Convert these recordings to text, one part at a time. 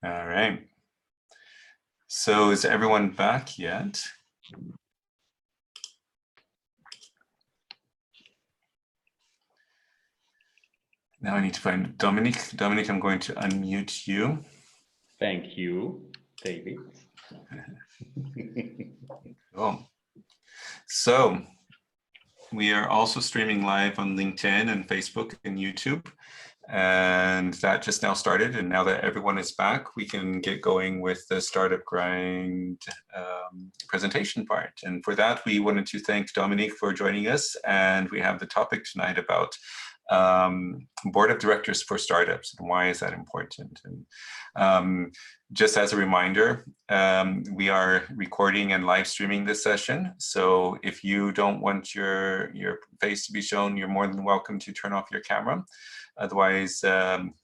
All right. So is everyone back yet? Now I need to find Dominic. Dominic, I'm going to unmute you. Thank you, David. Cool. So we are also streaming live on LinkedIn and Facebook and YouTube. And that just now started. And now that everyone is back, we can get going with the Startup Grind presentation part. And for that, we wanted to thank Dominic for joining us. And we have the topic tonight about board of directors for startups and why is that important. And just as a reminder, we are recording and live streaming this session. So if you don't want your face to be shown, you're more than welcome to turn off your camera. Otherwise,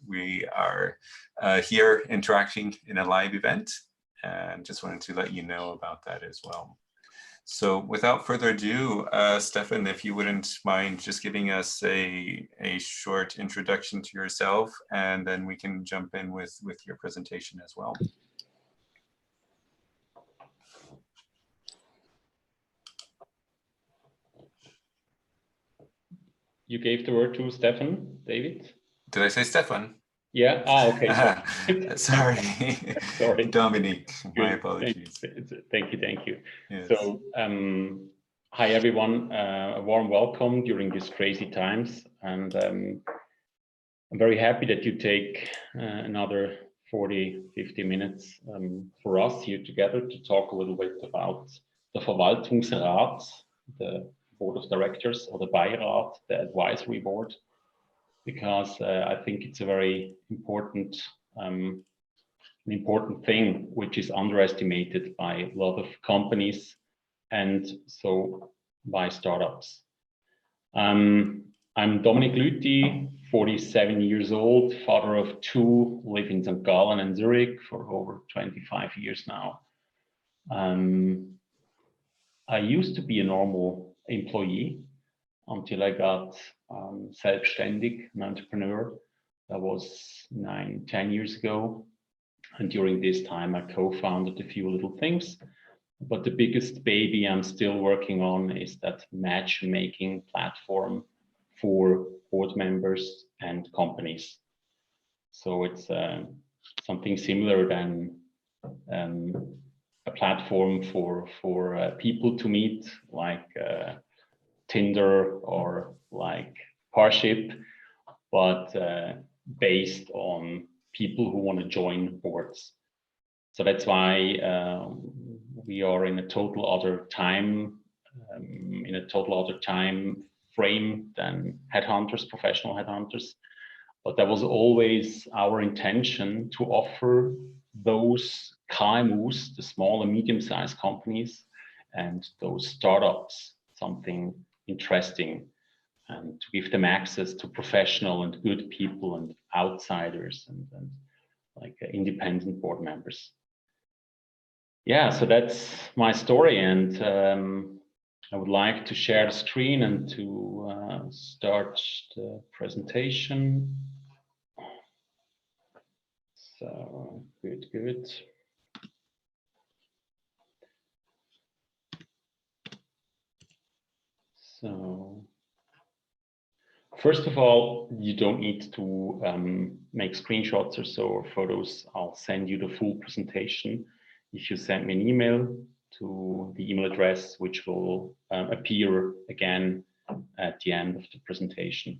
we are here interacting in a live event, and just wanted to let you know about that as well. So without further ado, Stefan, if you wouldn't mind just giving us a short introduction to yourself, and then we can jump in with your presentation as well. You gave the word to Stefan, David? Did I say Stefan? Yeah. Oh, okay. Sorry. Sorry. Dominic, my apologies. Thank you. Yes. So, hi everyone. A warm welcome during these crazy times, and I'm very happy that you take another 40-50 minutes for us here together to talk a little bit about the Verwaltungsrat, the board of directors, or the Beirat, the advisory board, because I think it's a very important, an important thing which is underestimated by a lot of companies and so by startups. I'm Dominic Lüthi, 47 years old, father of two, live in St. Gallen and Zurich for over 25 years now. I used to be a normal employee until I got selbstständig, an entrepreneur. That was 9-10 years ago. And during this time, I co-founded a few little things. But the biggest baby I'm still working on is that matchmaking platform for board members and companies. So it's something similar than a platform for people to meet, like Tinder or like Parship, but based on people who want to join boards. So that's why we are in a total other time, frame than headhunters, professional headhunters. But that was always our intention to offer those KMUs, the small and medium-sized companies, and those startups something interesting, and to give them access to professional and good people and outsiders and like independent board members. Yeah, so that's my story, and I would like to share the screen and to start the presentation. So good. So first of all, you don't need to make screenshots or so or photos. I'll send you the full presentation if you send me an email to the email address, which will appear again at the end of the presentation.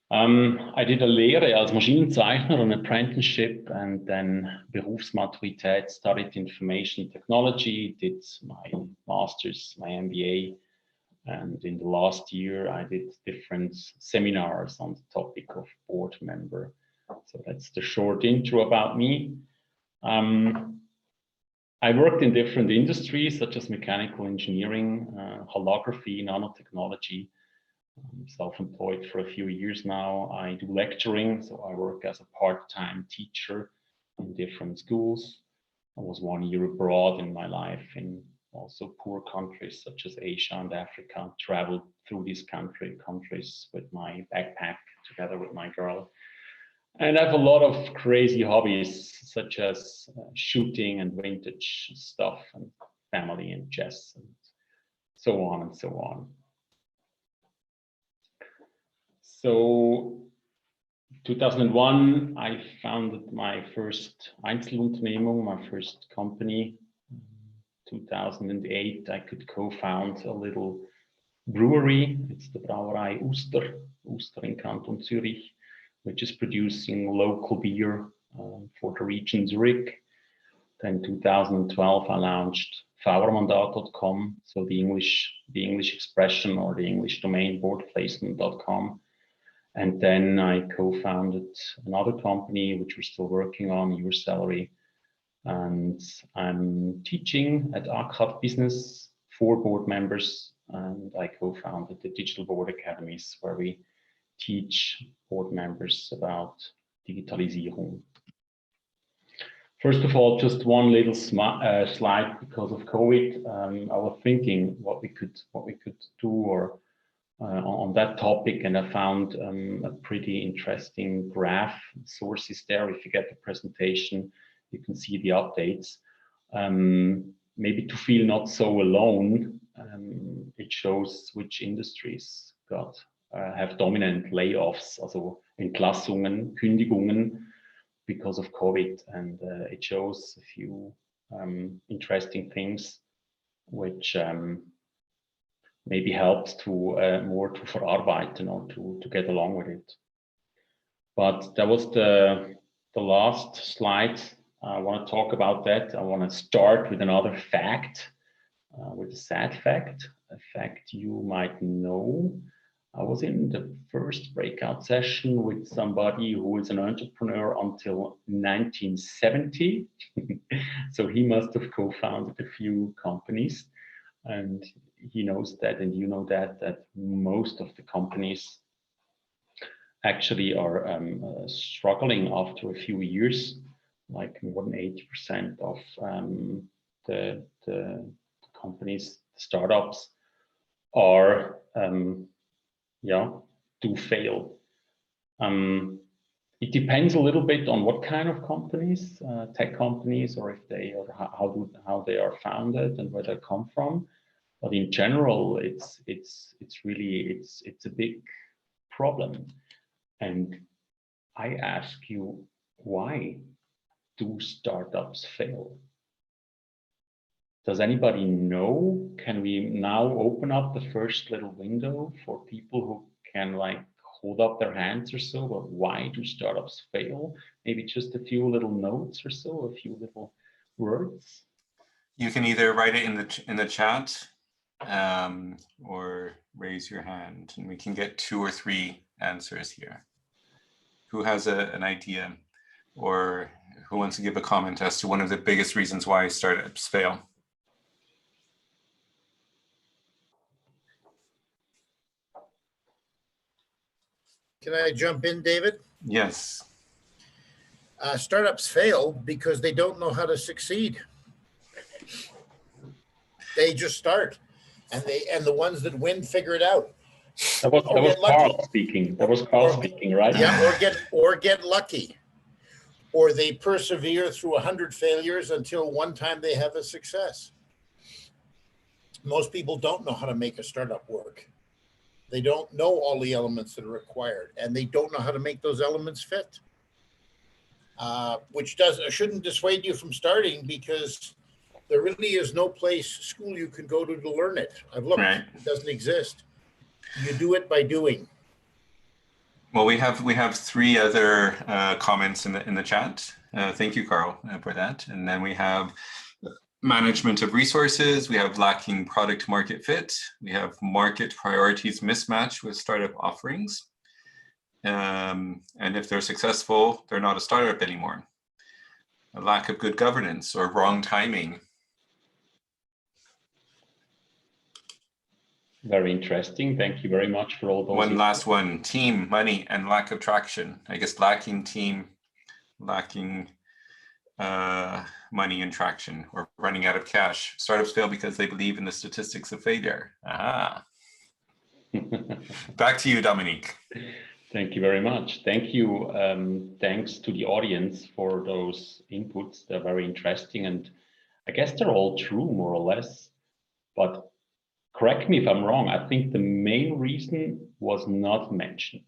I did a Lehre als Maschinenzeichner, an apprenticeship, and then Berufsmaturität, studied information technology, did my master's, my MBA, and in the last year I did different seminars on the topic of board member. So that's the short intro about me. I worked in different industries such as mechanical engineering, holography, nanotechnology. I'm self-employed for a few years now. I do lecturing, so I work as a part-time teacher in different schools. I was 1 year abroad in my life in also poor countries such as Asia and Africa, traveled through these countries with my backpack together with my girl. And I have a lot of crazy hobbies, such as shooting and vintage stuff, and family and chess, and so on and so on. So 2001, I founded my first Einzelunternehmung, my first company. 2008, I could co-found a little brewery. It's the Brauerei Uster in Canton Zurich, which is producing local beer for the region Zurich. Then 2012, I launched Vouchermandat.com, so the English expression or the English domain boardplacement.com. And then I co-founded another company, which we're still working on, Your Salary. And I'm teaching at ACAD Business for board members. And I co-founded the Digital Board Academies, where we teach board members about Digitalisierung. First of all, just one little slide because of COVID. I was thinking what we could do or on that topic, and I found a pretty interesting graph. Sources there. If you get the presentation, you can see the updates. Maybe to feel not so alone, it shows which industries have dominant layoffs, also Entlassungen, Kündigungen, because of COVID, and it shows a few interesting things which maybe helps to more to verarbeiten or to get along with it. But that was the last slide. I want to talk about that. I want to start with another fact, with a sad fact, a fact you might know. I was in the first breakout session with somebody who is an entrepreneur until 1970. So he must have co-founded a few companies, and he knows that, and you know that most of the companies actually are struggling after a few years. Like more than 80% of the companies, startups, are do fail. It depends a little bit on what kind of companies, tech companies, or if they or how they are founded and where they come from. But in general, it's really a big problem. And I ask you, why do startups fail? Does anybody know? Can we now open up the first little window for people who can like hold up their hands or so? But why do startups fail? Maybe just a few little notes or so, a few little words. You can either write it in the chat or raise your hand, and we can get 2 or 3 answers here. Who has an idea, or who wants to give a comment as to one of the biggest reasons why startups fail? Can I jump in, David? Yes. Startups fail because they don't know how to succeed. They just start, and the ones that win figure it out. That was Carl speaking. That was Carl speaking, right? Yeah, or get lucky, or they persevere through 100 failures until one time they have a success. Most people don't know how to make a startup work. They don't know all the elements that are required, and they don't know how to make those elements fit. Which shouldn't dissuade you from starting, because there really is no school you can go to learn it. I've looked; right. It doesn't exist. You do it by doing. Well, we have 3 other comments in the chat. Thank you, Carl, for that. And then we have management of resources. We have lacking product market fit. We have market priorities mismatch with startup offerings. And if they're successful, they're not a startup anymore. A lack of good governance or wrong timing. Very interesting. Thank you very much for all those. One last one: team, money, and lack of traction. I guess lacking team, lacking money and traction, or running out of cash. Startups fail because they believe in the statistics of failure. Back to you, Dominic. Thank you very much. Thank you. Thanks to the audience for those inputs. They're very interesting, and I guess they're all true, more or less. But correct me if I'm wrong. I think the main reason was not mentioned.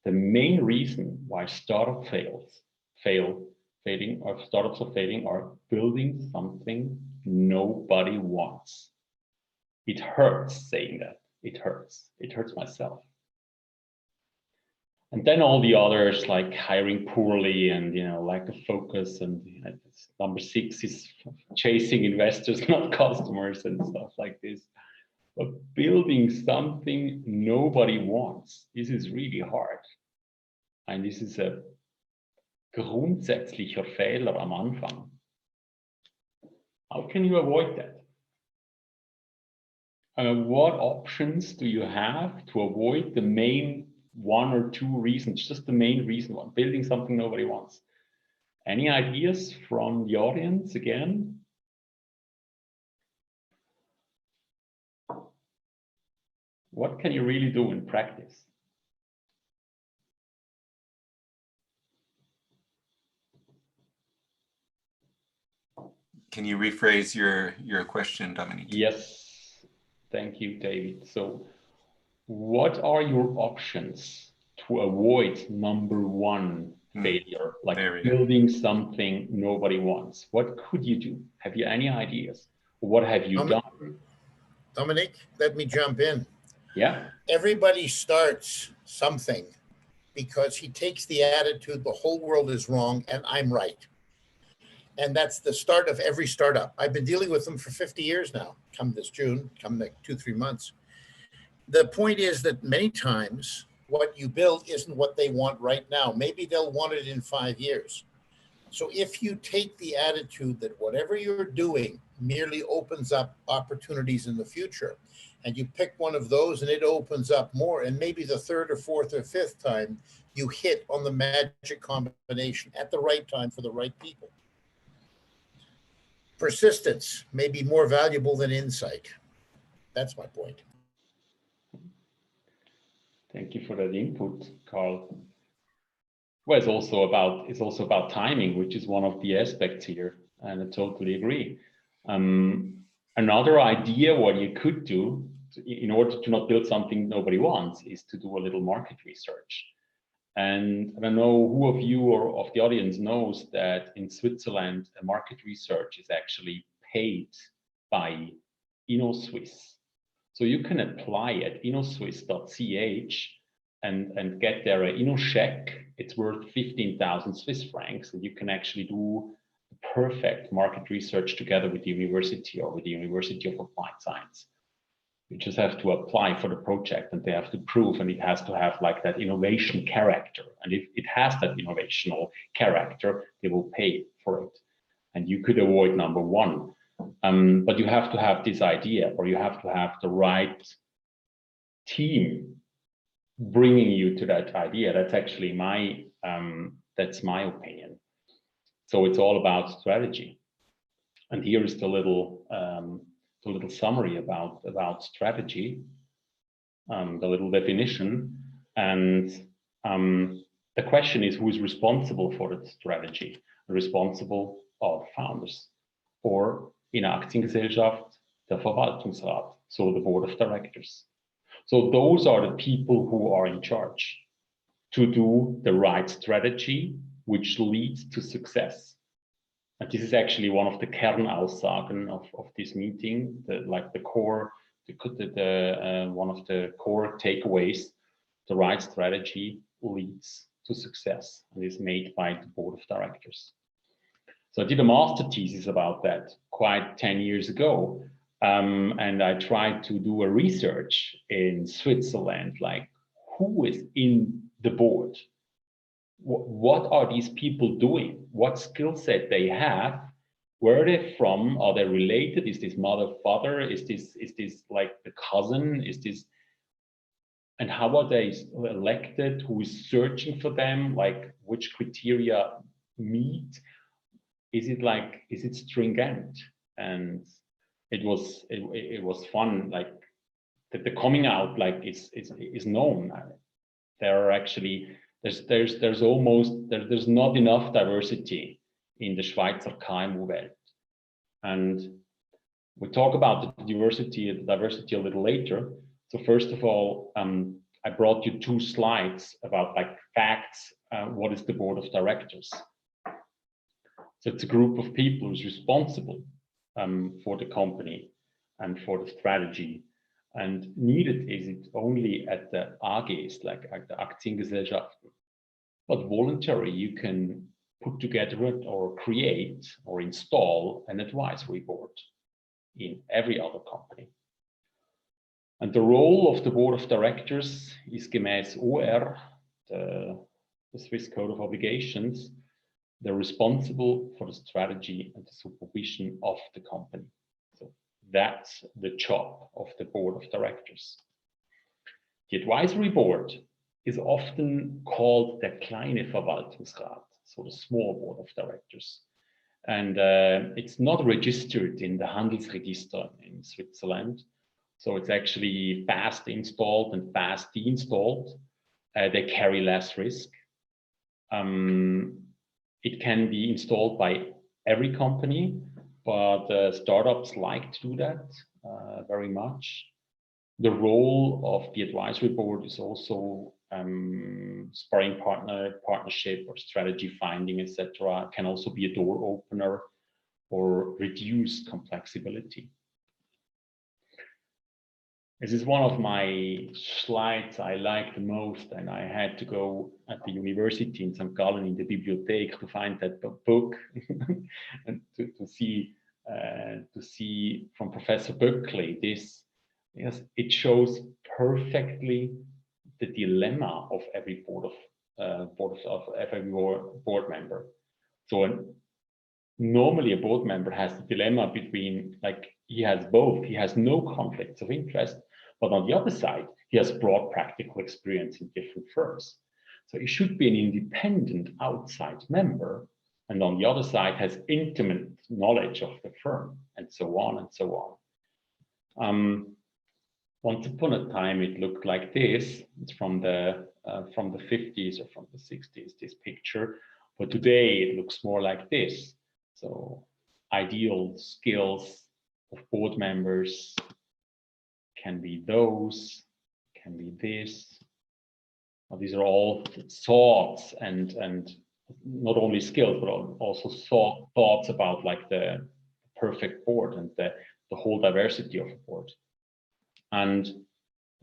The main reason why startups are failing are building something nobody wants. It hurts saying that. It hurts. It hurts myself. And then all the others, like hiring poorly and lack of focus, and number 6 is chasing investors, not customers, and stuff like this. But building something nobody wants, this is really hard. And this is a grundsätzlicher Fehler am Anfang. How can you avoid that? What options do you have to avoid the main 1 or 2 reasons, just the main reason one, building something nobody wants? Any ideas from the audience again? What can you really do in practice? Can you rephrase your question, Dominic? Yes, thank you, David. So what are your options to avoid number 1 failure, like building something nobody wants? What could you do? Have you any ideas? What have you done? Dominic, let me jump in. Yeah. Everybody starts something because he takes the attitude the whole world is wrong and I'm right. And that's the start of every startup. I've been dealing with them for 50 years now, come this June, come like 2-3 months. The point is that many times what you build isn't what they want right now. Maybe they'll want it in 5 years. So if you take the attitude that whatever you're doing merely opens up opportunities in the future, and you pick one of those and it opens up more, and maybe the 3rd or 4th or 5th time you hit on the magic combination at the right time for the right people. Persistence may be more valuable than insight. That's my point. Thank you for that input, Carl. Well, it's also about timing, which is one of the aspects here, and I totally agree. Another idea what you could do in order to not build something nobody wants is to do a little market research. And I don't know who of you or of the audience knows that in Switzerland, a market research is actually paid by InnoSwiss. So you can apply at innoswiss.ch and get there an InnoCheck. It's worth 15,000 Swiss francs, and you can actually do perfect market research together with the university or with the University of Applied Science. You just have to apply for the project, and they have to prove, and it has to have like that innovation character. And if it has that innovational character, they will pay for it. And you could avoid number 1. But you have to have this idea, or you have to have the right team bringing you to that idea. That's actually that's my opinion. So it's all about strategy. And here is the little summary about strategy, the little definition. And the question is, who is responsible for the strategy? Responsible are founders, or in einer Aktiengesellschaft der Verwaltungsrat, so the board of directors. So those are the people who are in charge to do the right strategy, which leads to success. And this is actually one of the Kernaussagen of this meeting, one of the core takeaways. The right strategy leads to success, and is made by the board of directors. So I did a master thesis about that quite 10 years ago. And I tried to do a research in Switzerland, like who is in the board? What are these people doing? What skill set they have? Where are they from? Are they related? Is this mother, father? Is this like the cousin? Is this, and how are they elected? Who is searching for them? Like which criteria meet? Is it stringent? And it was fun. Like the coming out like is known. there are actually, there's not enough diversity in the Schweizer KMU-Welt. And we'll talk about the diversity a little later. So first of all, I brought you 2 slides about like facts. What is the board of directors? So it's a group of people who's responsible for the company and for the strategy. And needed is it only at the AGs, like at the Aktiengesellschaften. But voluntary, you can put together or create or install an advisory board in every other company. And the role of the board of directors is gemäß OR, the Swiss Code of Obligations. They're responsible for the strategy and the supervision of the company. So that's the job of the board of directors. The advisory board is often called der kleine Verwaltungsrat, so the small board of directors. And it's not registered in the Handelsregister in Switzerland. So it's actually fast installed and fast deinstalled. They carry less risk. It can be installed by every company, but startups like to do that very much. The role of the advisory board is also sparring partnership or strategy finding, etc. Can also be a door opener or reduce complexity. This is one of my slides I like the most, and I had to go at the university in St. Gallen in the bibliothèque to find that book and to see from Professor Böckli this. Yes, it shows perfectly the dilemma of every board member. So normally a board member has the dilemma between, like, he has both. He has no conflicts of interest, but on the other side, he has broad practical experience in different firms. So he should be an independent outside member, and on the other side has intimate knowledge of the firm, and so on and so on. Once upon a time, it looked like this. It's from the 50s or from the 60s, this picture. But today it looks more like this. So ideal skills of board members can be those, can be this. Well, these are all thoughts and not only skills, but also thoughts about like the perfect board and the whole diversity of a board. And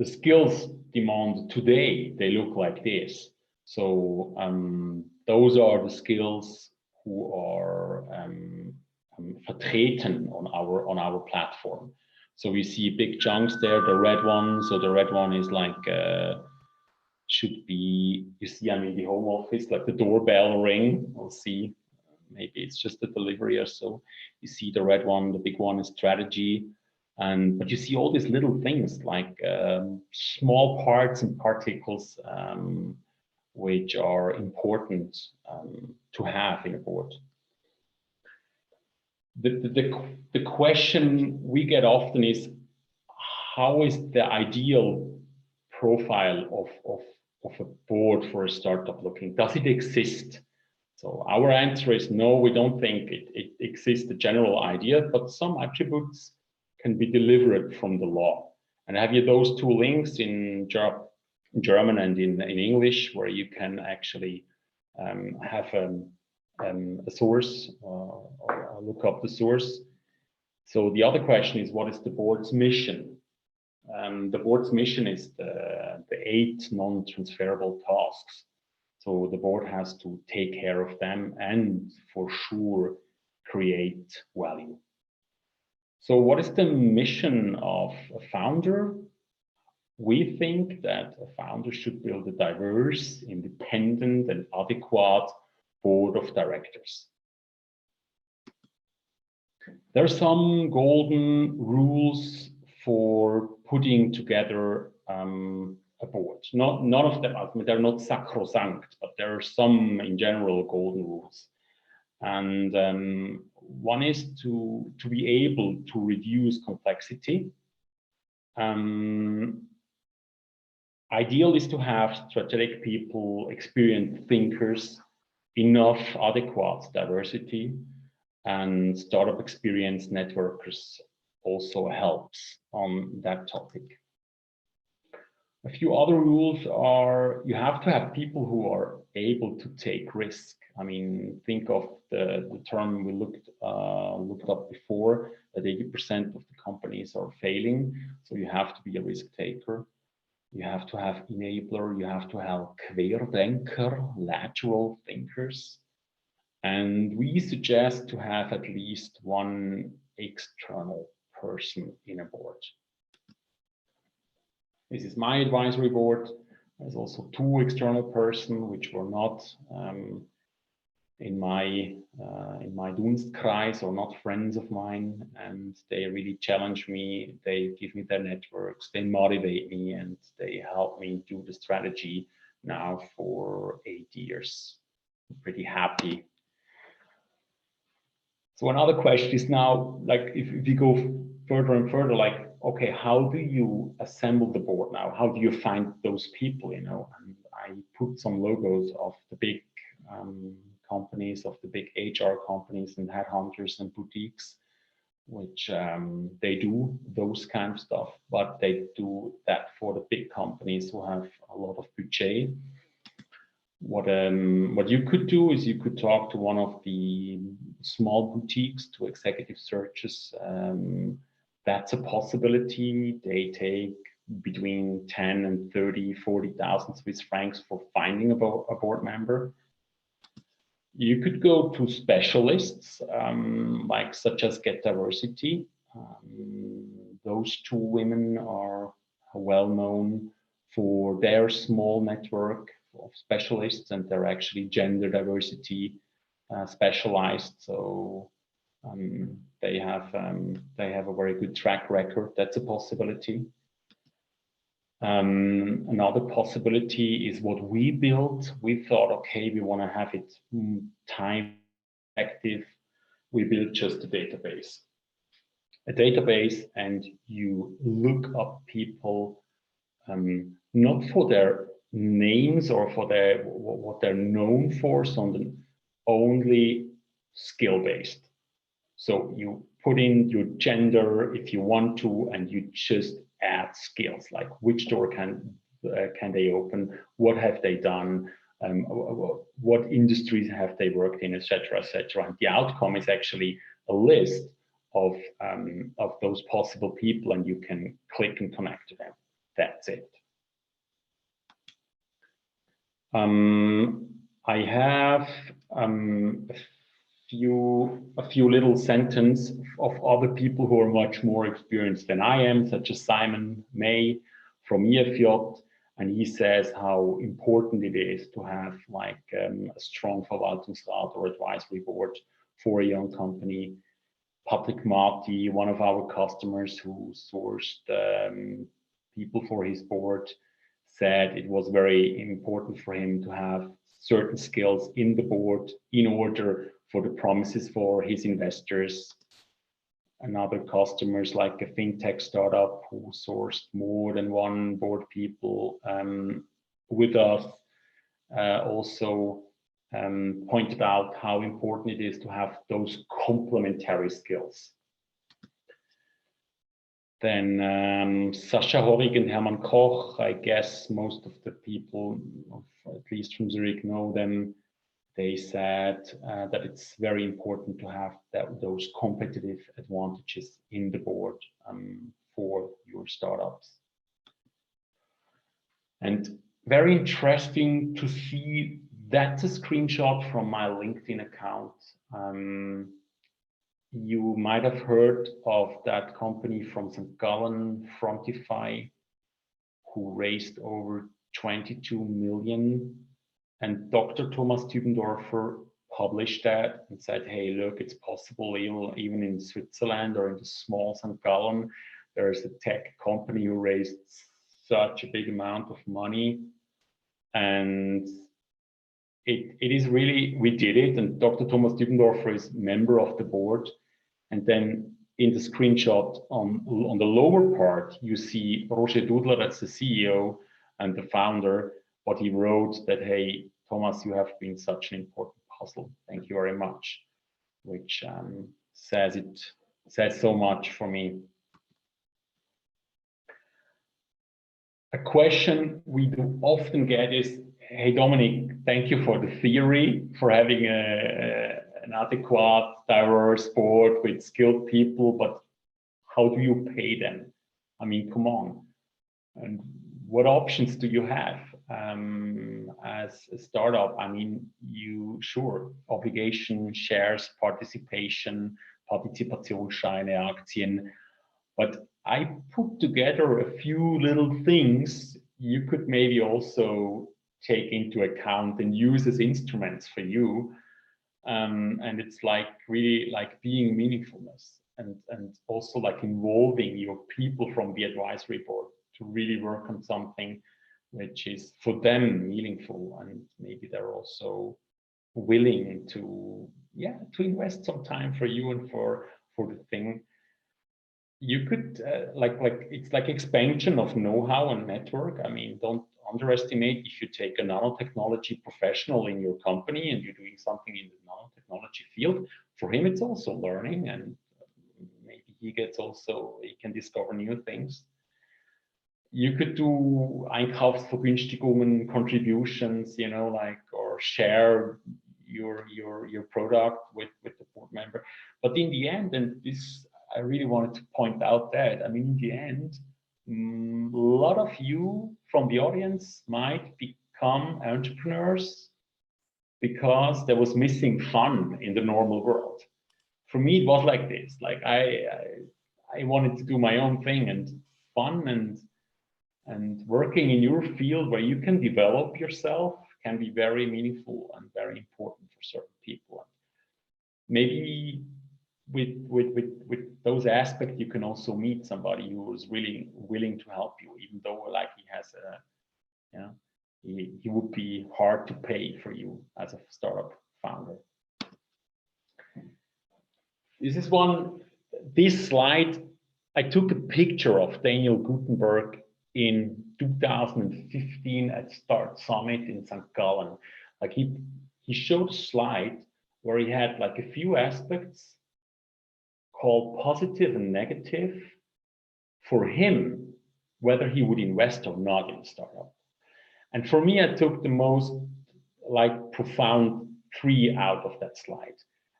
the skills demanded today, they look like this. So those are the skills who are vertreten on our platform. So we see big chunks there, the red one. So the red one is like, should be, you see, I'm in the home office, like the doorbell ring. We'll see, maybe it's just a delivery or so. You see the red one, the big one is strategy. But you see all these little things like small parts and particles which are important to have in a board. The question we get often is, how is the ideal profile of a board for a startup looking? Does it exist? So our answer is no, we don't think it exists, the general idea, but some attributes can be delivered from the law. And I have you those 2 links in German and in English, where you can actually have a source or look up the source. So the other question is, what is the board's mission? The board's mission is the 8 non-transferable tasks. So the board has to take care of them and for sure create value. So what is the mission of a founder? We think that a founder should build a diverse, independent, and adequate board of directors. There are some golden rules for putting together a board. None of them, I mean, they're not sacrosanct, but there are some in general golden rules. And one is to be able to reduce complexity. Ideal is to have strategic people, experienced thinkers, enough adequate diversity, and startup experience networkers also helps on that topic. A few other rules are you have to have people who are able to take risk. I mean, think of the term we looked up before, that 80% of the companies are failing. So you have to be a risk taker. You have to have enabler. You have to have Querdenker, lateral thinkers. And we suggest to have at least one external person in a board. This is my advisory board. There's also 2 external persons which were not in my Dunstkreis or not friends of mine, and they really challenge me. They give me their networks, they motivate me, and they help me do the strategy now for 8 years. I'm pretty happy. So another question is now, like, if you go further and further, like, okay, how do you assemble the board now? How do you find those people, you know? And I put some logos of the big companies, of the big HR companies and headhunters and boutiques, which they do those kind of stuff, but they do that for the big companies who have a lot of budget. What you could do is you could talk to one of the small boutiques, to executive searches. That's a possibility. They take between 10 and 30, 40,000 Swiss francs for finding a board member. You could go to specialists, like such as Get Diversity. Those 2 women are well known for their small network of specialists, and they're actually gender diversity specialized. So they have a very good track record. That's a possibility. Another possibility is what we built. We thought, okay, we want to have it time effective. We built just a database, and you look up people not for their names or for their what they're known for, so only skill based. So you put in your gender if you want to, and you just add skills, like which door can they open, what have they done, what industries have they worked in, etc., etc. And the outcome is actually a list of those possible people, and you can click and connect to them. That's it. I have a few little sentences of other people who are much more experienced than I am, such as Simon May from UFZ, and he says how important it is to have like a strong Verwaltungsrat or advisory board for a young company. Patrick Marti, one of our customers who sourced people for his board, said it was very important for him to have certain skills in the board in order for the promises for his investors. And other customers, like a fintech startup who sourced more than 1 board people with us, also pointed out how important it is to have those complementary skills. Then Sascha Horrig and Hermann Koch, I guess most of the people, at least from Zurich, know them. They said that it's very important to have those competitive advantages in the board for your startups. And very interesting to see, that's a screenshot from my LinkedIn account. You might have heard of that company from St. Gallen, Frontify, who raised over 22 million. And Dr. Thomas Tübendorfer published that and said, hey, look, it's possible even in Switzerland or in the small St. Gallen, there is a tech company who raised such a big amount of money. And it is really, we did it. And Dr. Thomas Tübendorfer is member of the board. And then in the screenshot on the lower part, you see Roger Dudler, that's the CEO, and the founder, what he wrote that, hey, Thomas, you have been such an important puzzle. Thank you very much, which says so much for me. A question we do often get is, hey, Dominic, thank you for the theory, for having an adequate, diverse board with skilled people, but how do you pay them? I mean, come on. And what options do you have as a startup? I mean, sure, obligation, shares, participation, Partizipationsscheine, Aktien, but I put together a few little things you could maybe also take into account and use as instruments for you. And it's like really like being meaningfulness and also like involving your people from the advisory board to really work on something which is for them meaningful, and maybe they're also willing to invest some time for you and for the thing. You could it's like expansion of know-how and network. I mean, don't underestimate if you take a nanotechnology professional in your company and you're doing something in the nanotechnology field. For him, it's also learning, and maybe he can discover new things. You could do Einkaufsvergünstigungen, contributions, or share your product with the board member. But in the end, and this I really wanted to point out that, I mean, in the end, a lot of you from the audience might become entrepreneurs because there was missing fun in the normal world. For me, it was like this. Like I wanted to do my own thing, and fun and working in your field where you can develop yourself can be very meaningful and very important for certain people. Maybe with those aspects, you can also meet somebody who is really willing to help you, even though like he has he would be hard to pay for you as a startup founder. This slide, I took a picture of Daniel Gutenberg in 2015 at Start Summit in St. Gallen. Like he showed a slide where he had like a few aspects called positive and negative for him, whether he would invest or not in a startup. And for me, I took the most like profound 3 out of that slide.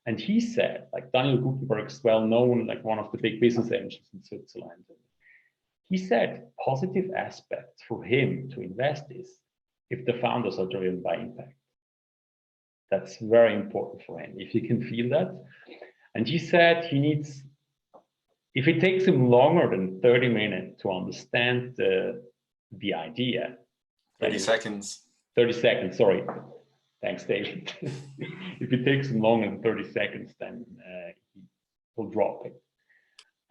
And he said, like Daniel Gutenberg is well known, like one of the big business angels in Switzerland. He said positive aspects for him to invest is if the founders are driven by impact. That's very important for him, if he can feel that. And he said he needs, if it takes him longer than 30 minutes to understand the idea. 30 seconds. 30 seconds, sorry. Thanks, David. If it takes him longer than 30 seconds, then he will drop it.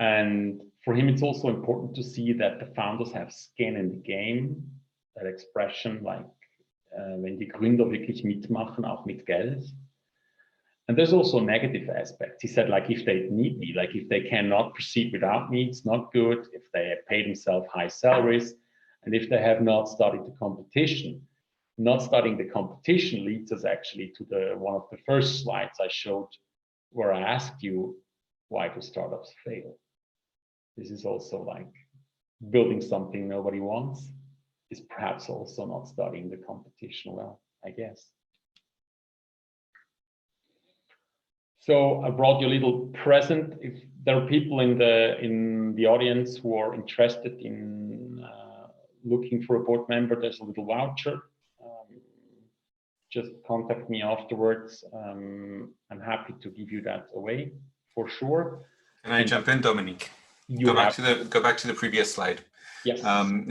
And for him, it's also important to see that the founders have skin in the game, that expression, like wenn die Gründer wirklich mitmachen, auch mit Geld. And there's also negative aspects. He said, like, if they need me, like if they cannot proceed without me, it's not good. If they pay themselves high salaries, and if they have not studied the competition. Not studying the competition leads us actually to one of the first slides I showed, where I asked you, why do startups fail? This is also like building something nobody wants, is perhaps also not studying the competition well, I guess. So I brought you a little present. If there are people in the audience who are interested in looking for a board member, there's a little voucher. Just contact me afterwards. I'm happy to give you that away for sure. Can I jump in, Dominic? Go back to the previous slide. Yes.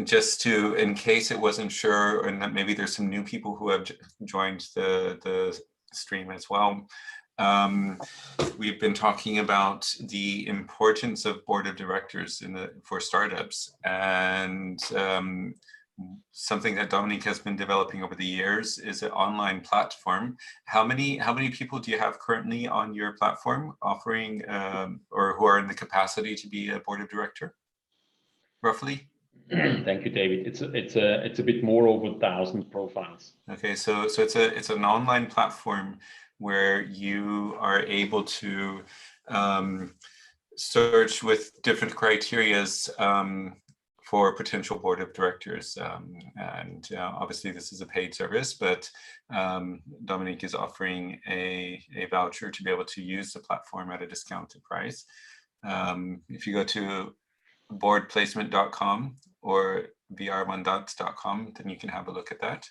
Just to, in case it wasn't sure, and that maybe there's some new people who have joined the stream as well. We've been talking about the importance of board of directors for startups, and something that Dominic has been developing over the years is an online platform. How many people do you have currently on your platform offering or who are in the capacity to be a board of director, roughly? Thank you, David. It's a bit more over 1,000 profiles. Okay, so it's an online platform where you are able to search with different criterias for potential board of directors, and obviously this is a paid service, but Dominic is offering a voucher to be able to use the platform at a discounted price. If you go to boardplacement.com or vr1dots.com, then you can have a look at that.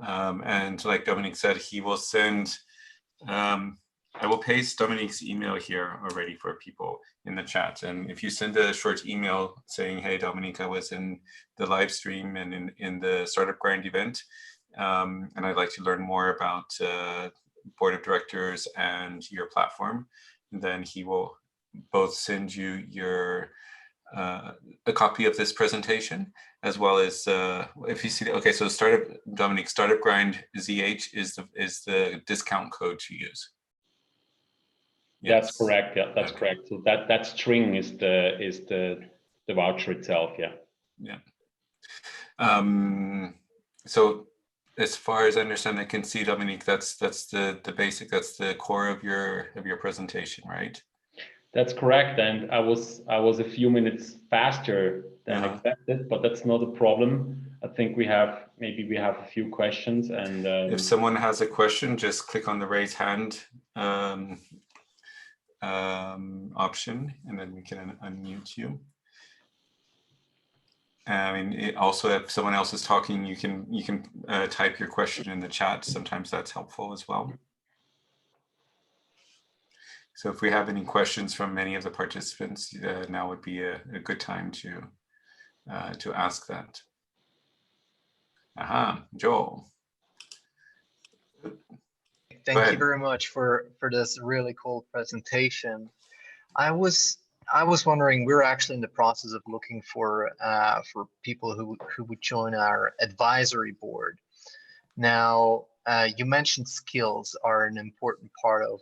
And like Dominic said, he will send, I will paste Dominic's email here already for people in the chat. And if you send a short email saying, hey, Dominic, I was in the live stream and in the Startup Grind event, and I'd like to learn more about board of directors and your platform, then he will both send you your a copy of this presentation, as well as if you see, okay, so Dominic, Startup Grind ZH is the discount code to use. Yes. That's correct. Yeah, that's correct. So that string is the voucher itself. Yeah. Yeah. So as far as I understand, I can see, Dominic, that's the basic, that's the core of your presentation, right? That's correct, and I was a few minutes faster than expected, but that's not a problem. I think we have a few questions, and if someone has a question, just click on the raise hand option, and then we can unmute you. I mean, also, if someone else is talking, you can type your question in the chat. Sometimes that's helpful as well. So if we have any questions from any of the participants, now would be a good time to ask that. Aha, Joel. Thank you very much for this really cool presentation. I was wondering, we're actually in the process of looking for people who would join our advisory board. Now, you mentioned skills are an important part of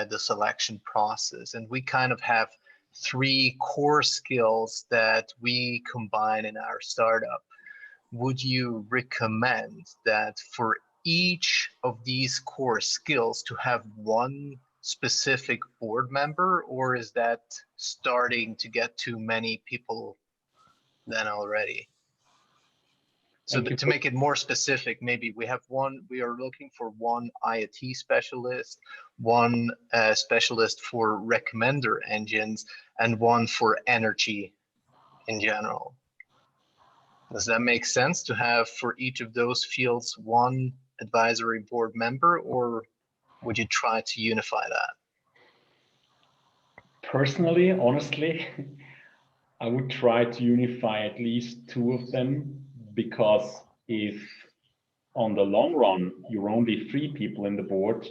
the selection process, and we kind of have 3 core skills that we combine in our startup. Would you recommend that for each of these core skills to have one specific board member, or is that starting to get too many people then already? So to make it more specific, maybe we are looking for one IoT specialist, one specialist for recommender engines, and one for energy in general. Does that make sense to have for each of those fields one advisory board member, or would you try to unify that? Personally, honestly, I would try to unify at least 2 of them, because if on the long run you're only 3 people in the board,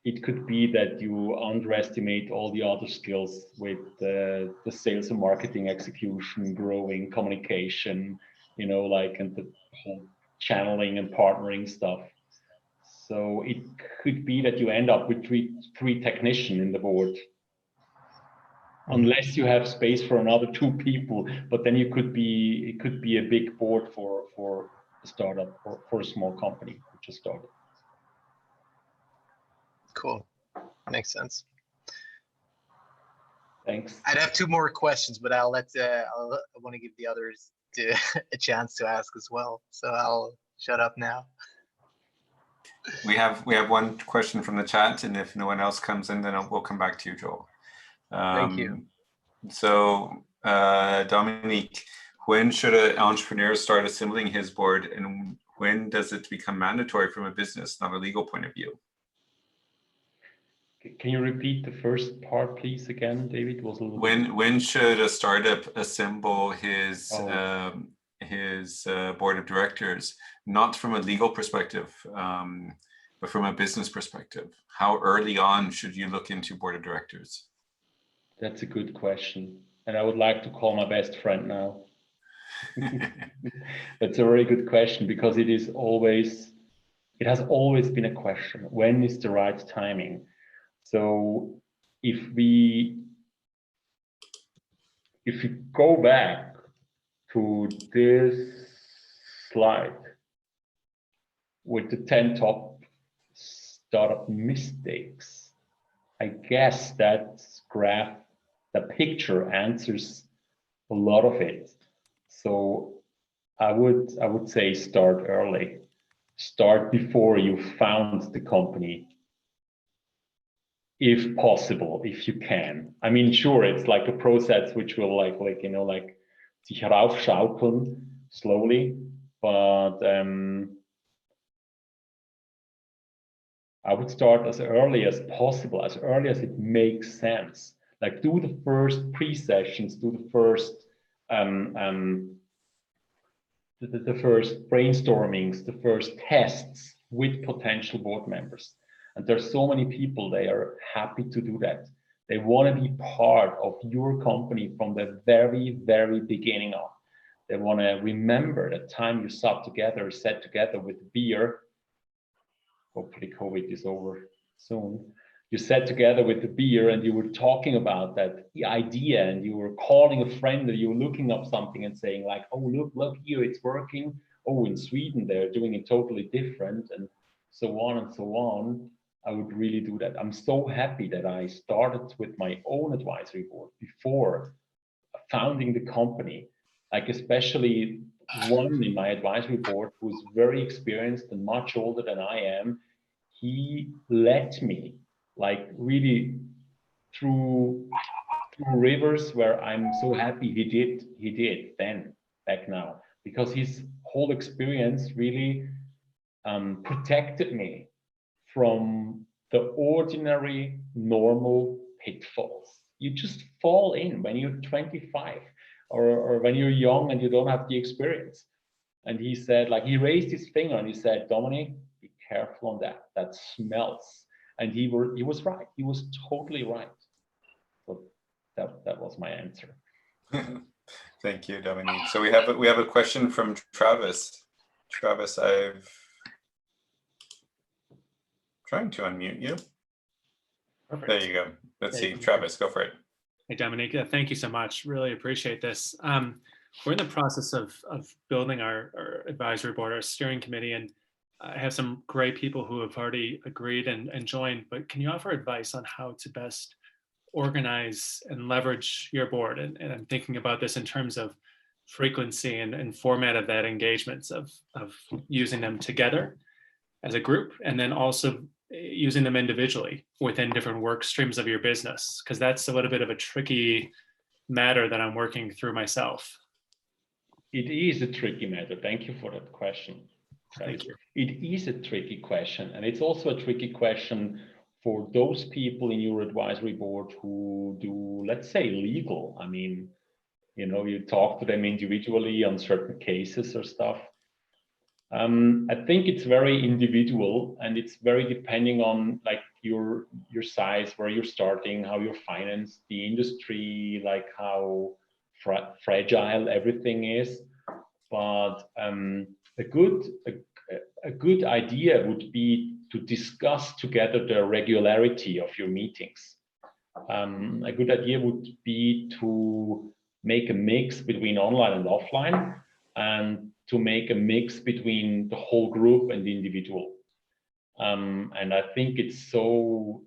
it could be that you underestimate all the other skills with the sales and marketing execution, growing, communication, you know, like, and the whole channeling and partnering stuff. So it could be that you end up with three technicians in the board, unless you have space for another 2 people. But then it could be a big board for a startup or for a small company which just started. Cool, makes sense. Thanks. I'd have 2 more questions, but I want to give the others a chance to ask as well. So I'll shut up now. We have 1 question from the chat, and if no one else comes in, then we'll come back to you, Joel. Thank you. So, Dominic, when should an entrepreneur start assembling his board, and when does it become mandatory from a business, not a legal point of view? Can you repeat the first part, please, again, David? Was a little when should a startup assemble his board of directors, not from a legal perspective, but from a business perspective? How early on should you look into board of directors? That's a good question, and I would like to call my best friend now. That's a very good question, because it has always been a question: when is the right timing? So if we go back to this slide with the 10 top startup mistakes. I guess that graph, the picture answers a lot of it. So I would say start early. Start before you found the company, if possible, if you can. I mean, sure, it's like a process which will like sich heraufschaukeln slowly, but I would start as early as possible, as early as it makes sense. Like do the first pre-sessions, do the first the first brainstormings, the first tests with potential board members. And there's so many people, they are happy to do that. They want to be part of your company from the very, very beginning on. They want to remember the time you sat together with beer. Hopefully COVID is over soon. You sat together with the beer and you were talking about that idea, and you were calling a friend, or you were looking up something and saying like, oh, look here, it's working. Oh, in Sweden, they're doing it totally different, and so on and so on. I would really do that. I'm so happy that I started with my own advisory board before founding the company, like especially one in my advisory board who's very experienced and much older than I am. He let me like really through rivers where I'm so happy he did then back now, because his whole experience really protected me from the ordinary normal pitfalls you just fall in when you're 25 or when you're young and you don't have the experience. And he said, like, he raised his finger and he said, Dominic, be careful on that. That smells. And he was right. He was totally right. So that was my answer. Thank you, Dominic. So we have a question from Travis. Travis, I've trying to unmute you. Perfect. There you go. Let's see. Travis, go for it. Hey, Dominic, thank you so much. Really appreciate this. We're in the process of building our advisory board, our steering committee, and I have some great people who have already agreed and joined, but can you offer advice on how to best organize and leverage your board? And I'm thinking about this in terms of frequency and format of that engagements, of using them together as a group, and then also using them individually within different work streams of your business, because that's a little bit of a tricky matter that I'm working through myself. It is a tricky matter. Thank you for that question. Thank you. It is a tricky question, and it's also a tricky question for those people in your advisory board who do, let's say, legal. I mean, you know, you talk to them individually on certain cases or stuff. I think it's very individual, and it's very depending on like your size, where you're starting, how you're financed, the industry, like how fragile everything is. But a good idea would be to discuss together the regularity of your meetings. A good idea would be to make a mix between online and offline, and to make a mix between the whole group and the individual. And I think it's so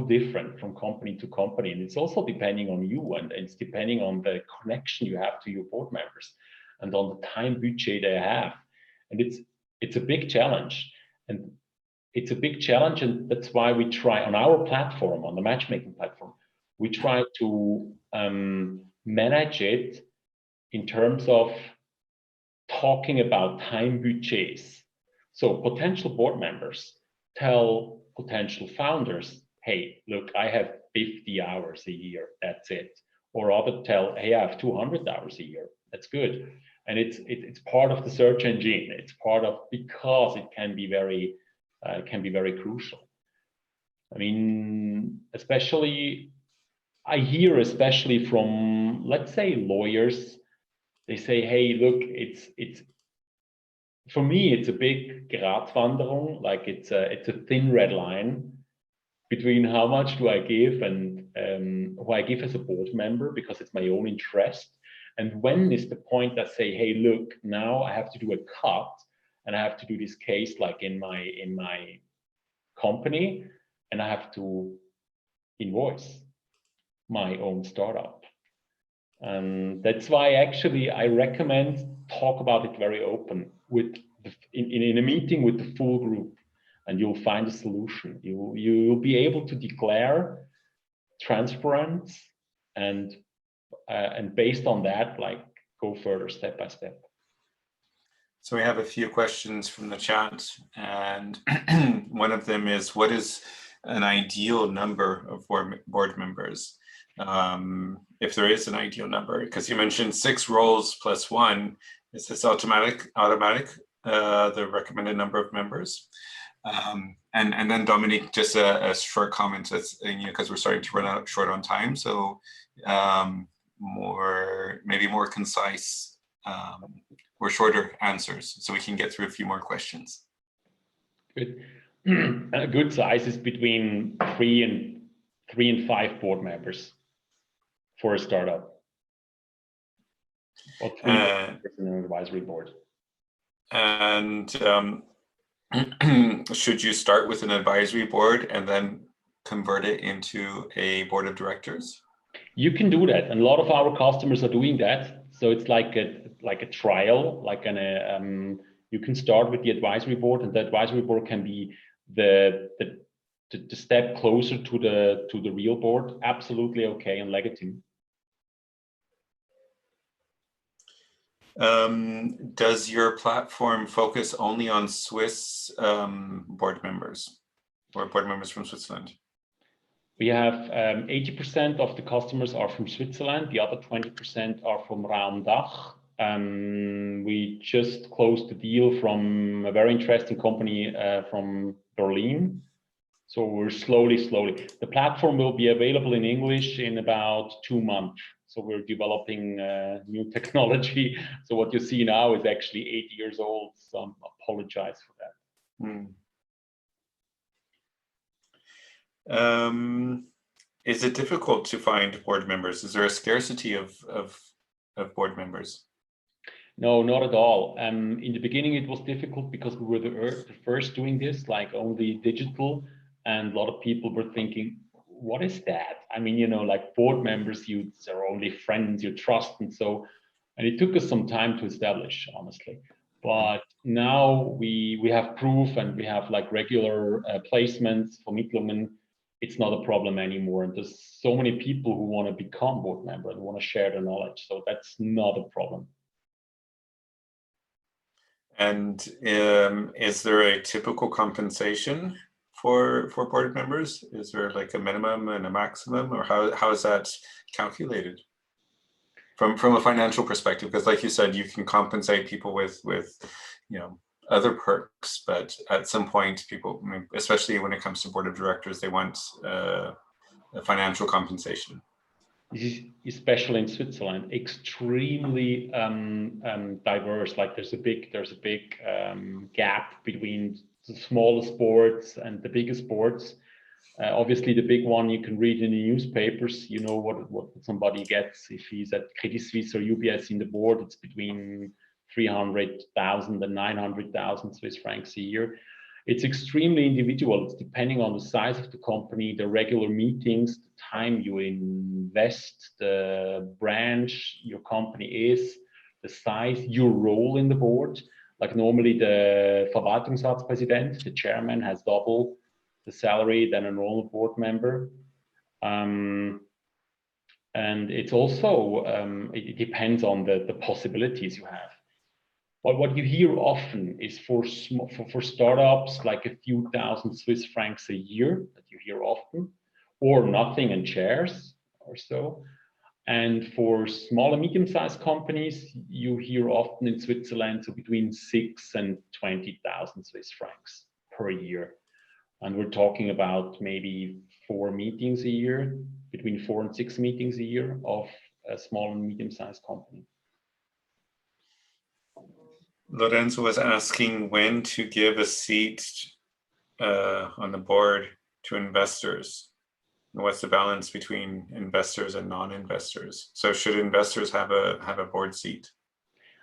different from company to company, and it's also depending on you, and it's depending on the connection you have to your board members and on the time budget they have. And it's a big challenge, and that's why we try on our platform, on the matchmaking platform, we try to manage it in terms of talking about time budgets. So potential board members tell potential founders, hey, look, I have 50 hours a year, that's it. Or other tell, hey, I have 200 hours a year, that's good. And it's part of the search engine. It's part of, because it can be very crucial. I mean, I hear especially from, let's say, lawyers. They say, hey, look, it's for me, it's a big Gratwanderung, like it's a thin red line between how much do I give and who I give as a board member because it's my own interest, And when is the point that say, hey, look, now I have to do a cut and I have to do this case like in my company, and I have to invoice my own startup. And that's why actually I recommend talk about it very open with in a meeting with the full group, and you'll find a solution. You'll be able to declare transparency and based on that, like go further step by step. So we have a few questions from the chat, and one of them is, what is an ideal number of board members? If there is an ideal number, because you mentioned 6 roles plus 1, is this automatic, the recommended number of members? And then Dominic, just a short comment, because we're starting to run out short on time, so maybe more concise or shorter answers, so we can get through a few more questions. Good. A good size is between 3 and 5 board members for a startup, or 3 members in an advisory board. And should you start with an advisory board and then convert it into a board of directors? You can do that, and a lot of our customers are doing that. So it's like a trial, you can start with the advisory board, and the advisory board can be the step closer to the real board. Absolutely okay and legitimate. Does your platform focus only on Swiss board members or board members from Switzerland? We have 80% of the customers are from Switzerland. The other 20% are from Raum Dach. We just closed the deal from a very interesting company from Berlin. So we're slowly. The platform will be available in English in about 2 months. So we're developing new technology. So what you see now is actually 8 years old. So I apologize for that. Is it difficult to find board members? Is there a scarcity of board members? No, not at all. In the beginning, it was difficult because we were the first doing this, like only digital, and a lot of people were thinking, what is that? I mean, you know, like board members, they're only friends you trust, and it took us some time to establish, honestly. But now we have proof, and we have like regular placements, Vermittlungen. It's not a problem anymore. And there's so many people who want to become board member and want to share the knowledge. So that's not a problem. And is there a typical compensation for board members? Is there like a minimum and a maximum, or how is that calculated from a financial perspective? Because like you said, you can compensate people with other perks, but at some point people, especially when it comes to board of directors, they want a financial compensation. This is, especially in Switzerland, extremely diverse. Like there's a big gap between the smaller sports and the bigger sports. Obviously, the big one you can read in the newspapers. You know what somebody gets if he's at Credit Suisse or UBS in the board. It's between 300,000 and 900,000 Swiss francs a year. It's extremely individual. It's depending on the size of the company, the regular meetings, the time you invest, the branch your company is, the size, your role in the board. Like normally the Verwaltungsratspräsident, the chairman, has double the salary than a normal board member. And it's also, it depends on the possibilities you have. But what you hear often is for startups, like a few thousand Swiss francs a year that you hear often, or nothing in shares or so. And for small and medium-sized companies, you hear often in Switzerland, so between 6 and 20,000 Swiss francs per year. And we're talking about maybe 4 meetings a year, between 4 and 6 meetings a year of a small and medium-sized company. Lorenzo was asking when to give a seat on the board to investors. What's the balance between investors and non-investors? So should investors have a board seat?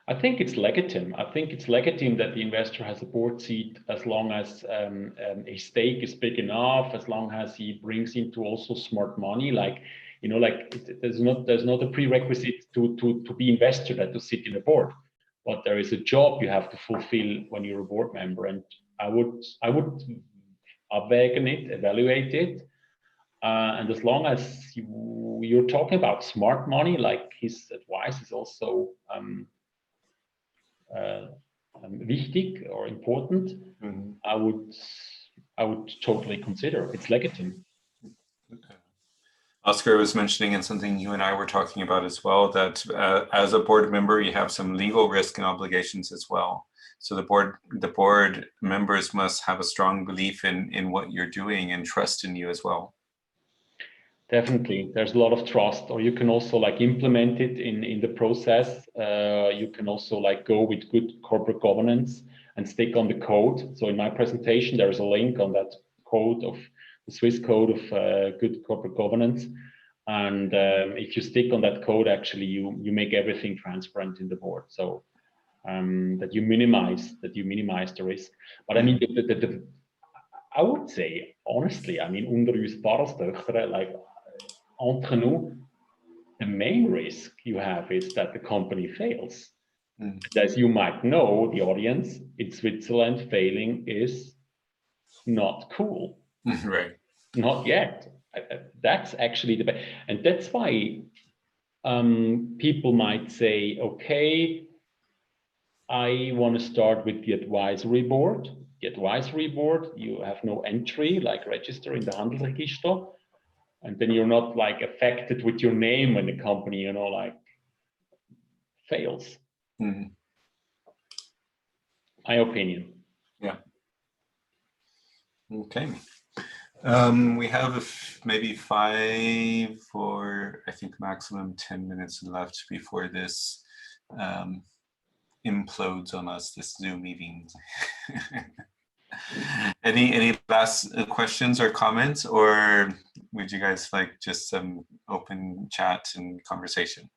I think it's legitimate. I think it's legitimate that the investor has a board seat as long as a stake is big enough, as long as he brings into also smart money. Like, you know, like there's not a prerequisite to be investor that to sit in a board, but there is a job you have to fulfill when you're a board member. And I would evaluate it. And as long as you're talking about smart money, like his advice is also wichtig or important, Mm-hmm. I would totally consider it's legitimate. Okay. Oscar was mentioning, and something you and I were talking about as well, that as a board member, you have some legal risk and obligations as well. So the board members must have a strong belief in what you're doing and trust in you as well. Definitely, there's a lot of trust, or you can also like implement it in the process. You can also like go with good corporate governance and stick on the code. So in my presentation, there is a link on that code of the Swiss code of good corporate governance. And if you stick on that code, actually, you make everything transparent in the board. So that you minimize the risk. But I mean, I would say honestly, I mean, under uns Barelstöchter, like entre nous, the main risk you have is that the company fails. Mm. As you might know, the audience in Switzerland, failing is not cool. Right. Not yet. That's actually the best. And that's why people might say, okay, I want to start with the advisory board. The advisory board, you have no entry, like register in the Handelsregister. And then you're not like affected with your name when the company, you know, like fails. Mm-hmm. My opinion. Yeah. Okay. We have maybe 5 or I think maximum 10 minutes left before this implodes on us, this Zoom meeting. Any last questions or comments, or would you guys like just some open chat and conversation?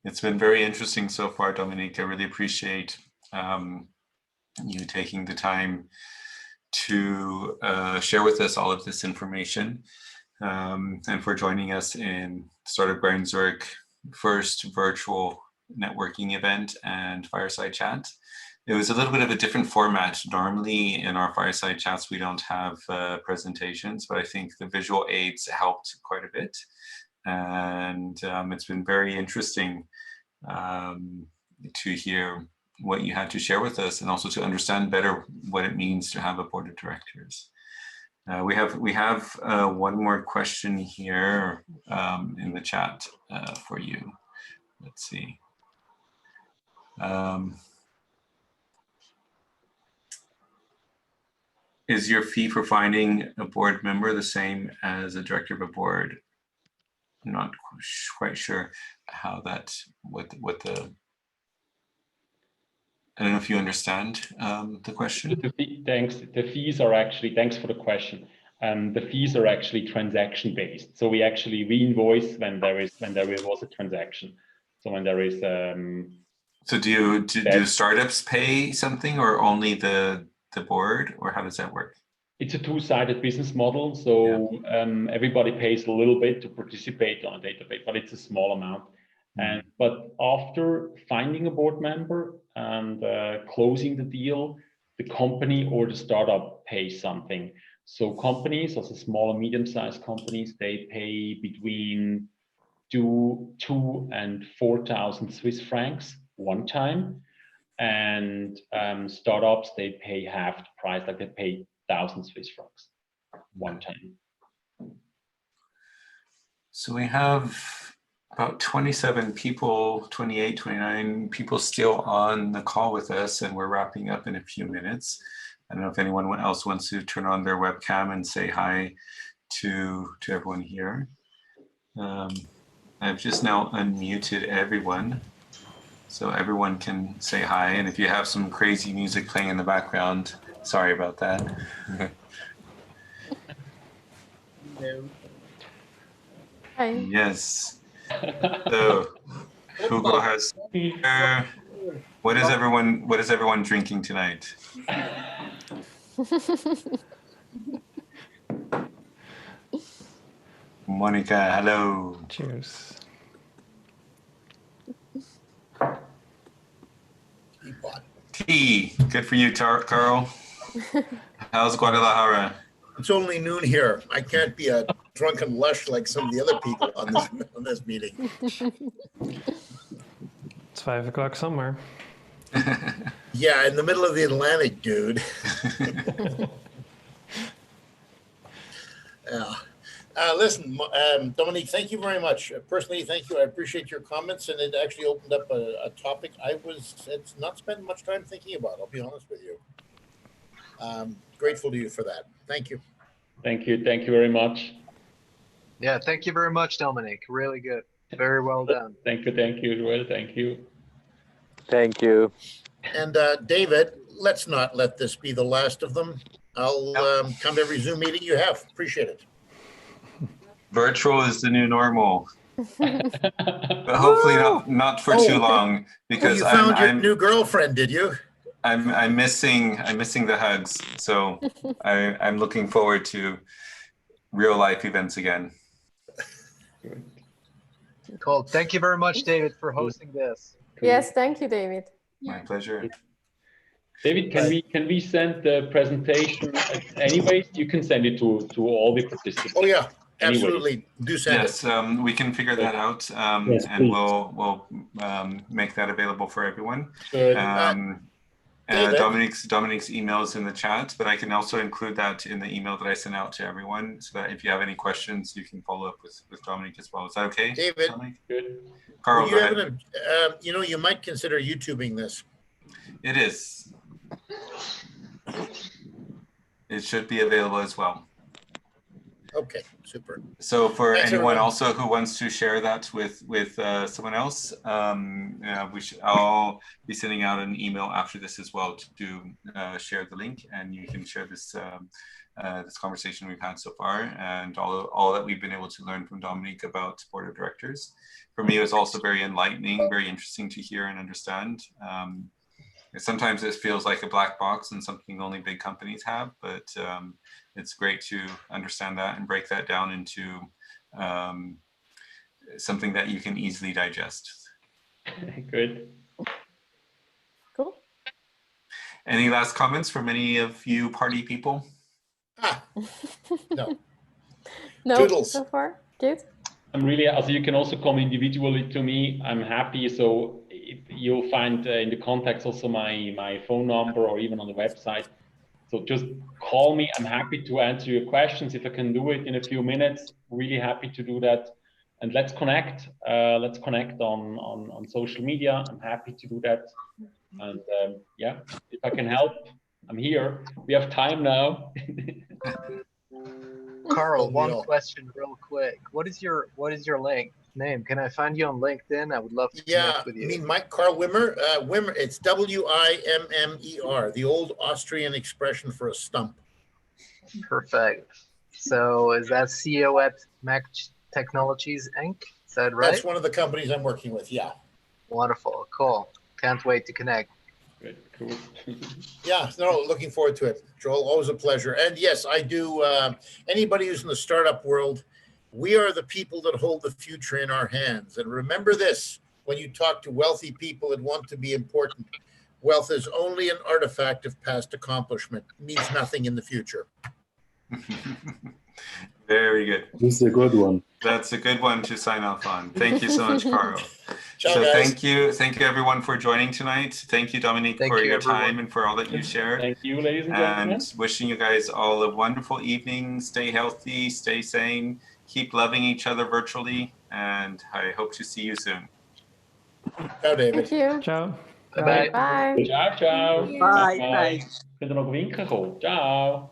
It's been very interesting so far, Dominic. I really appreciate you taking the time to share with us all of this information, and for joining us in Startup Grind Zurich first virtual networking event and fireside chat. It was a little bit of a different format. Normally in our fireside chats, we don't have presentations, but I think the visual aids helped quite a bit. And it's been very interesting to hear what you had to share with us, and also to understand better what it means to have a board of directors. We have one more question here in the chat for you. Let's see. Is your fee for finding a board member the same as a director of a board? I'm not quite sure how that, what the, I don't know if you understand the question. Thanks. The fees are actually, thanks for the question. The fees are actually transaction based. So we invoice when there was a transaction. So when there is so do startups pay something, or only the board, or how does that work? It's a two-sided business model. So yeah. Everybody pays a little bit to participate on a database, but it's a small amount. Mm-hmm. But after finding a board member and closing the deal, the company or the startup pays something. So companies, also small and medium-sized companies, they pay between 2,000 and 4,000 Swiss francs one time. And startups, they pay half the price, like they pay 1,000 Swiss francs one time. So we have about 27 people, 28, 29 people still on the call with us, and we're wrapping up in a few minutes. I don't know if anyone else wants to turn on their webcam and say hi to everyone here. I've just now unmuted everyone. so everyone can say hi. And if you have some crazy music playing in the background, sorry about that. Hi. Yes. So Hugo has. What is everyone drinking tonight? Monica, hello. Cheers. Tea. Good for you, Carl. How's Guadalajara? It's only noon here. I can't be a drunken lush like some of the other people on this meeting. It's 5 o'clock somewhere. Yeah, in the middle of the Atlantic, dude. Yeah. Listen, Dominic, thank you very much. Personally, thank you. I appreciate your comments, and it actually opened up a topic it's not spent much time thinking about, I'll be honest with you. Grateful to you for that. Thank you. Thank you very much. Yeah, thank you very much, Dominic. Really good. Very well done. Thank you as well. Thank you. Thank you. And David, let's not let this be the last of them. I'll come to every Zoom meeting you have. Appreciate it. Virtual is the new normal. But hopefully not for too long, because you found your new girlfriend, did you? I'm missing the hugs. So I'm looking forward to real life events again. Cool. Thank you very much, David, for hosting this. Yes, thank you, David. My pleasure. David, can we send the presentation anyways? You can send it to all the participants. Oh yeah, Anyways. absolutely. Do send Yes, we can figure that out, Yes, and we'll make that available for everyone. Good. Dominic's email is in the chat, but I can also include that in the email that I sent out to everyone, so that if you have any questions, you can follow up with Dominic as well. Is that okay, David? Dominic? Good. Carl, go ahead. You might consider YouTubing this. It is. It should be available as well. Okay, super. So for Thanks, anyone everyone. also who wants to share that with someone else, I'll be sending out an email after this as well to share the link, and you can share this this conversation we've had so far, and all that we've been able to learn from Dominic about board of directors. For me, it was also very enlightening, very interesting to hear and understand. Sometimes it feels like a black box and something only big companies have, but it's great to understand that and break that down into something that you can easily digest. Good. Cool. Any last comments from any of you party people? No. No, Toodles. so far. Good. I'm really, also you can also come individually to me. I'm happy. So you'll find in the contacts also my phone number, or even on the website. So just call me. I'm happy to answer your questions. If I can do it in a few minutes, really happy to do that. And let's connect. Let's connect on social media. I'm happy to do that. And yeah, if I can help, I'm here. We have time now. Carl, one question real quick. What is your name? Can I find you on LinkedIn? I would love to connect with you. You mean Mike Carl Wimmer? Wimmer, it's W-I-M-M-E-R, the old Austrian expression for a stump. Perfect. So is that CEO at Mac Technologies Inc.? Is that right? That's one of the companies I'm working with, yeah. Wonderful. Cool. Can't wait to connect. Good, cool. Yeah, no, looking forward to it, Joel. Always a pleasure. And yes, I do. Anybody who's in the startup world, we are the people that hold the future in our hands. And remember this, when you talk to wealthy people that want to be important, wealth is only an artifact of past accomplishment. It means nothing in the future. Very good. This is a good one. That's a good one to sign off on. Thank you so much, Carl. Ciao, So guys. thank you everyone for joining tonight. Thank you, Dominic, for your time and for all that you shared. Thank you, ladies and gentlemen. And wishing you guys all a wonderful evening. Stay healthy, stay sane, keep loving each other virtually, and I hope to see you soon. Ciao, David. Thank you. Ciao. Bye-bye. Bye. Ciao, ciao. Bye. Bye. Kunt er nog winken? Ciao.